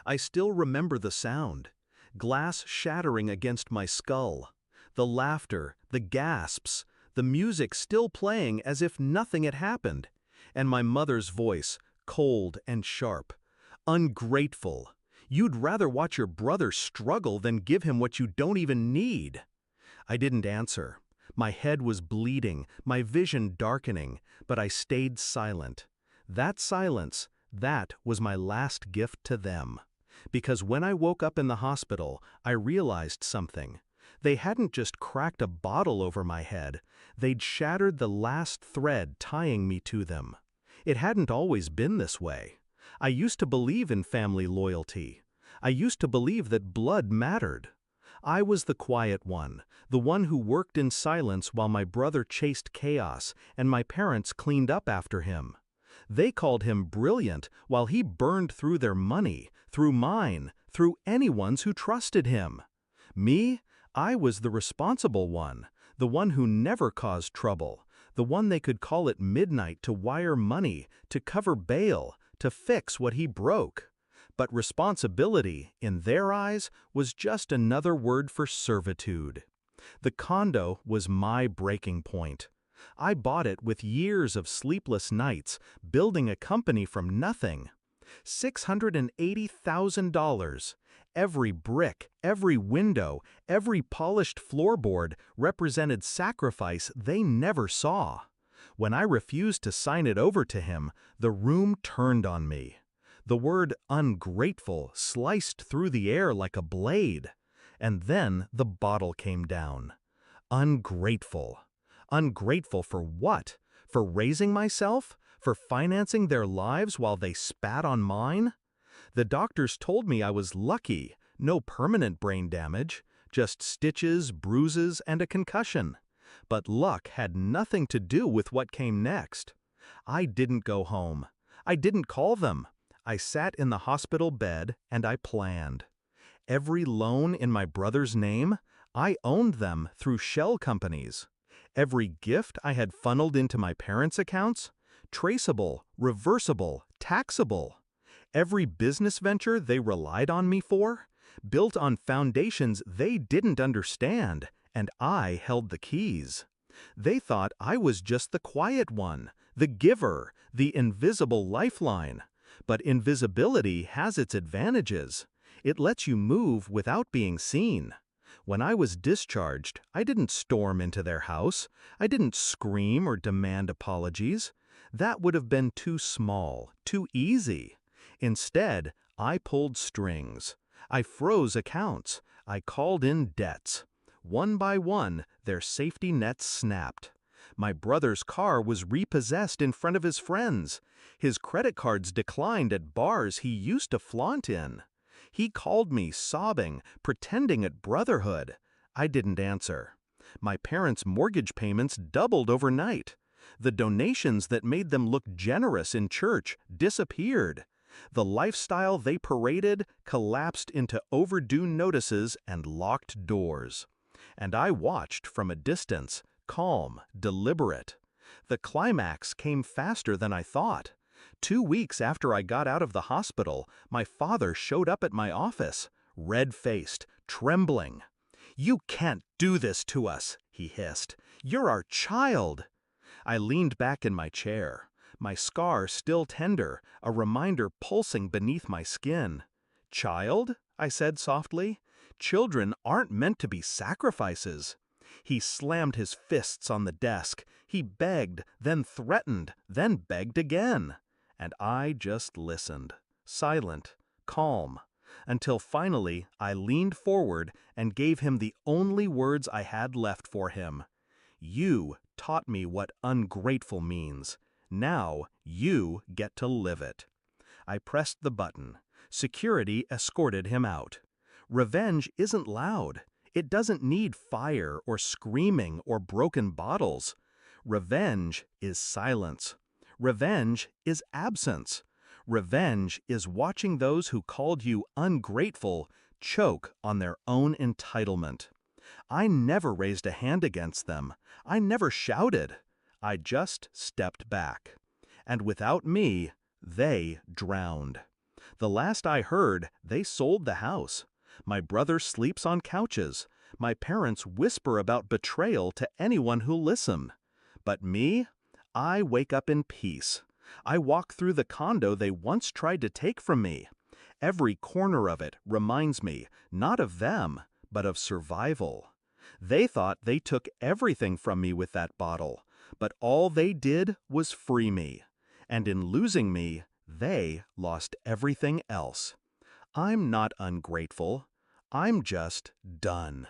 I still remember the sound. Glass shattering against my skull. The laughter, the gasps, the music still playing as if nothing had happened. And my mother's voice, cold and sharp. Ungrateful. You'd rather watch your brother struggle than give him what you don't even need. I didn't answer. My head was bleeding, my vision darkening, but I stayed silent. That silence, that was my last gift to them. Because when I woke up in the hospital, I realized something. They hadn't just cracked a bottle over my head, they'd shattered the last thread tying me to them. It hadn't always been this way. I used to believe in family loyalty. I used to believe that blood mattered. I was the quiet one, the one who worked in silence while my brother chased chaos and my parents cleaned up after him. They called him brilliant while he burned through their money, through mine, through anyone's who trusted him. Me? I was the responsible one, the one who never caused trouble, the one they could call at midnight to wire money, to cover bail, to fix what he broke. But responsibility, in their eyes, was just another word for servitude. The condo was my breaking point. I bought it with years of sleepless nights, building a company from nothing. $680,000. Every brick, every window, every polished floorboard represented sacrifice they never saw. When I refused to sign it over to him, the room turned on me. The word ungrateful sliced through the air like a blade. And then the bottle came down. Ungrateful. Ungrateful for what? For raising myself? For financing their lives while they spat on mine? The doctors told me I was lucky, no permanent brain damage, just stitches, bruises, and a concussion. But luck had nothing to do with what came next. I didn't go home. I didn't call them. I sat in the hospital bed and I planned. Every loan in my brother's name, I owned them through shell companies. Every gift I had funneled into my parents' accounts, traceable, reversible, taxable. Every business venture they relied on me for, built on foundations they didn't understand, and I held the keys. They thought I was just the quiet one, the giver, the invisible lifeline. But invisibility has its advantages. It lets you move without being seen. When I was discharged, I didn't storm into their house. I didn't scream or demand apologies. That would have been too small, too easy. Instead, I pulled strings. I froze accounts. I called in debts. One by one, their safety nets snapped. My brother's car was repossessed in front of his friends. His credit cards declined at bars he used to flaunt in. He called me sobbing, pretending at brotherhood. I didn't answer. My parents' mortgage payments doubled overnight. The donations that made them look generous in church disappeared. The lifestyle they paraded collapsed into overdue notices and locked doors. And I watched from a distance, calm, deliberate. The climax came faster than I thought. 2 weeks after I got out of the hospital, my father showed up at my office, red-faced, trembling. "You can't do this to us," he hissed. "You're our child." I leaned back in my chair, my scar still tender, a reminder pulsing beneath my skin. "Child?" I said softly. "Children aren't meant to be sacrifices." He slammed his fists on the desk. He begged, then threatened, then begged again. And I just listened, silent, calm, until finally I leaned forward and gave him the only words I had left for him. "You taught me what ungrateful means. Now you get to live it." I pressed the button. Security escorted him out. Revenge isn't loud. It doesn't need fire or screaming or broken bottles. Revenge is silence. Revenge is absence. Revenge is watching those who called you ungrateful choke on their own entitlement. I never raised a hand against them. I never shouted. I just stepped back. And without me, they drowned. The last I heard, they sold the house. My brother sleeps on couches. My parents whisper about betrayal to anyone who'll listen. But me? I wake up in peace. I walk through the condo they once tried to take from me. Every corner of it reminds me not of them, but of survival. They thought they took everything from me with that bottle, but all they did was free me. And in losing me, they lost everything else. I'm not ungrateful. I'm just done.